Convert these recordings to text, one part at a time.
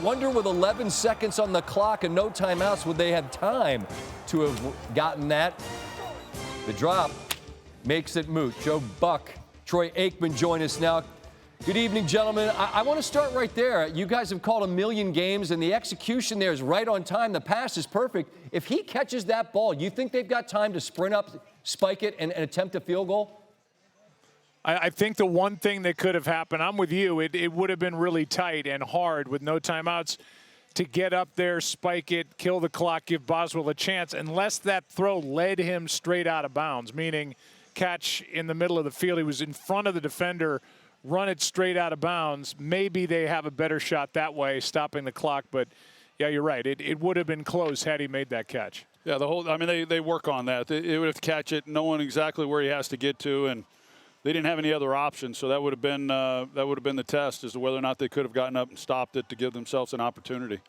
wonder with 11 seconds on the clock and no timeouts, would they have time to have gotten that? The drop makes it moot. Joe Buck, Troy Aikman join us now. Good evening, gentlemen. I want to start right there. You guys have called a million games, and the execution there is right on time. The pass is perfect. If he catches that ball, you think they've got time to sprint up, spike it, and attempt a field goal? I think the one thing that could have happened, I'm with you, it would have been really tight and hard with no timeouts to get up there, spike it, kill the clock, give Boswell a chance, unless that throw led him straight out of bounds, meaning catch in the middle of the field. He was in front of the defender, run it straight out of bounds. Maybe they have a better shot that way, stopping the clock. But, yeah, you're right. It would have been close had he made that catch. Yeah, they work on that. They would have to catch it knowing exactly where he has to get to, and they didn't have any other options. So that would have been the test as to whether or not they could have gotten up and stopped it to give themselves an opportunity.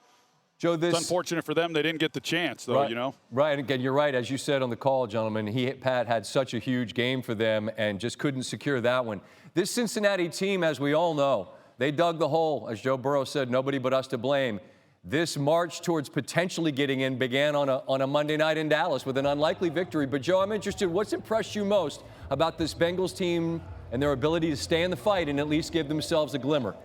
Joe, it's unfortunate for them they didn't get the chance, though, right, you know. Right, and again, you're right. As you said on the call, gentlemen, Pat had such a huge game for them and just couldn't secure that one. This Cincinnati team, as we all know, they dug the hole. As Joe Burrow said, nobody but us to blame. This march towards potentially getting in began on a Monday night in Dallas with an unlikely victory. But, Joe, I'm interested, what's impressed you most about this Bengals team and their ability to stay in the fight and at least give themselves a glimmer?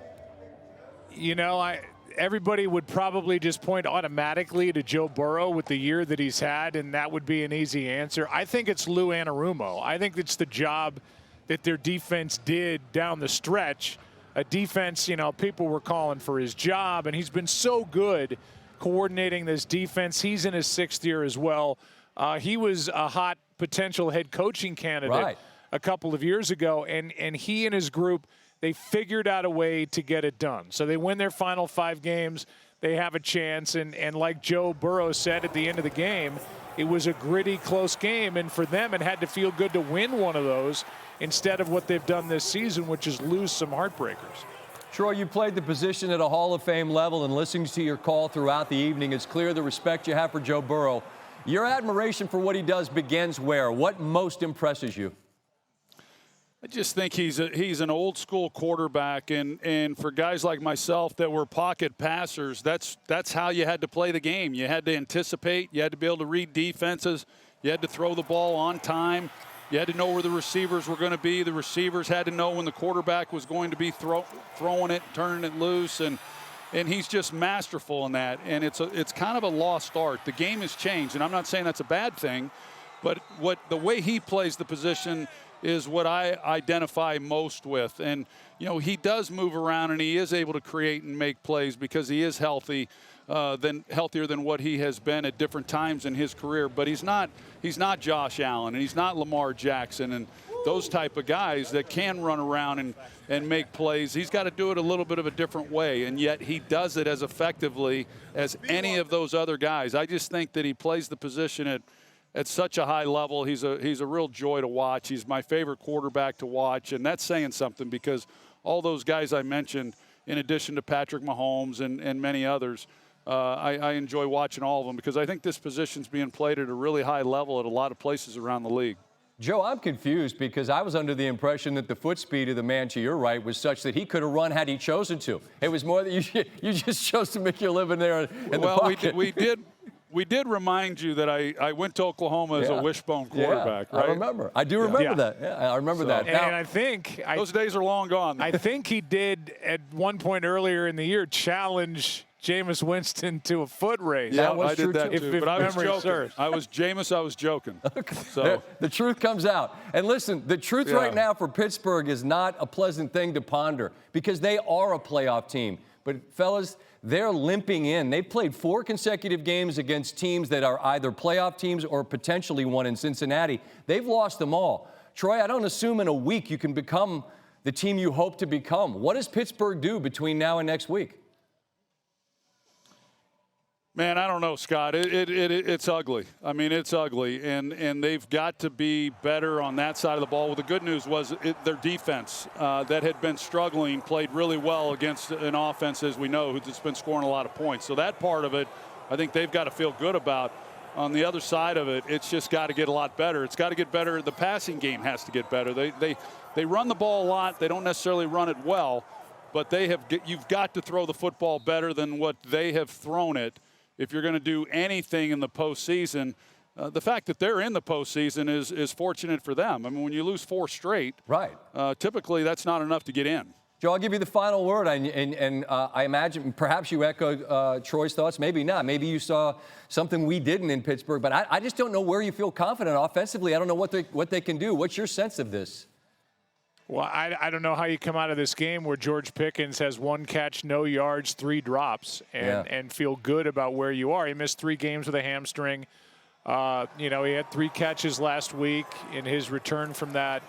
You know, everybody would probably just point automatically to Joe Burrow with the year that he's had, and that would be an easy answer. I think it's Lou Anarumo. I think it's the job that their defense did down the stretch. A defense, you know, people were calling for his job, and he's been so good coordinating this defense. He's in his 6th year as well. He was a hot potential head coaching candidate a couple of years ago, and he and his group, they figured out a way to get it done. So they win their final 5 games. They have a chance. And like Joe Burrow said at the end of the game, it was a gritty, close game. And for them, it had to feel good to win one of those instead of what they've done this season, which is lose some heartbreakers. Troy, you played the position at a Hall of Fame level, and listening to your call throughout the evening, it's clear the respect you have for Joe Burrow. Your admiration for what he does begins where? What most impresses you? I just think he's an old school quarterback, and for guys like myself that were pocket passers, that's how you had to play the game. You had to anticipate, you had to be able to read defenses, you had to throw the ball on time, you had to know where the receivers were going to be. The receivers had to know when the quarterback was going to be throwing it, turning it loose, and he's just masterful in that. And it's kind of a lost art. The game has changed, and I'm not saying that's a bad thing, but the way he plays the position is what I identify most with. And, you know, he does move around and he is able to create and make plays because he is healthier than what he has been at different times in his career. But he's not Josh Allen, and he's not Lamar Jackson and those type of guys that can run around and make plays. He's got to do it a little bit of a different way, and yet he does it as effectively as any of those other guys. I just think that he plays the position at such a high level. He's a real joy to watch. He's my favorite quarterback to watch, and that's saying something because all those guys I mentioned, in addition to Patrick Mahomes and many others, I enjoy watching all of them because I think this position's being played at a really high level at a lot of places around the league. Joe, I'm confused because I was under the impression that the foot speed of the man to your right was such that he could have run had he chosen to. It was more that you just chose to make your living there in the pocket. We did remind you that I went to Oklahoma as a wishbone quarterback, right? I remember. I do remember that. Yeah, I remember that. And I think those days are long gone. I think he did at one point earlier in the year challenge Jameis Winston to a foot race. Yeah, I did that too. But I was joking. Serves. I was joking. Okay. So the truth comes out. And listen, the truth right now for Pittsburgh is not a pleasant thing to ponder because they are a playoff team. But fellas, they're limping in. They've played 4 consecutive games against teams that are either playoff teams or potentially one in Cincinnati. They've lost them all. Troy, I don't assume in a week you can become the team you hope to become. What does Pittsburgh do between now and next week? Man, I don't know, Scott. It's ugly. I mean, it's ugly, and they've got to be better on that side of the ball. Well, the good news was their defense that had been struggling played really well against an offense, as we know, who's been scoring a lot of points. So that part of it, I think they've got to feel good about. On the other side of it, it's just got to get a lot better. It's got to get better. The passing game has to get better. They run the ball a lot. They don't necessarily run it well. but you've got to throw the football better than what they have thrown it if you're going to do anything in the postseason. The fact that they're in the postseason is fortunate for them. I mean, when you lose 4 straight, right? Typically that's not enough to get in. Joe, I'll give you the final word, and I imagine perhaps you echoed Troy's thoughts, maybe not. Maybe you saw something we didn't in Pittsburgh, but I just don't know where you feel confident offensively. I don't know what they can do. What's your sense of this? Well, I don't know how you come out of this game where George Pickens has 1 catch, no yards, 3 drops, and feel good about where you are. He missed 3 games with a hamstring. He had 3 catches last week in his return from that.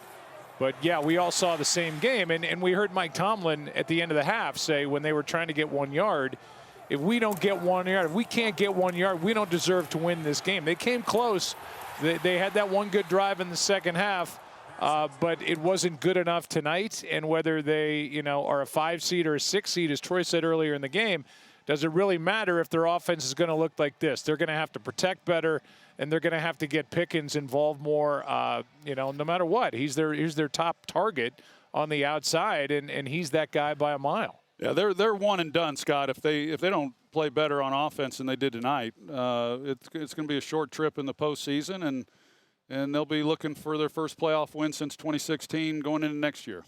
But, yeah, we all saw the same game. And we heard Mike Tomlin at the end of the half say when they were trying to get 1 yard, if we don't get 1 yard, if we can't get 1 yard, we don't deserve to win this game. They came close. They had that 1 good drive in the second half. But it wasn't good enough tonight. And whether they, are a 5 seed or a 6 seed, as Troy said earlier in the game, does it really matter if their offense is going to look like this? They're going to have to protect better, and they're going to have to get Pickens involved more. No matter what, he's their top target on the outside, and he's that guy by a mile. Yeah, they're one and done, Scott. If they don't play better on offense than they did tonight, it's going to be a short trip in the postseason, and they'll be looking for their first playoff win since 2016 going into next year.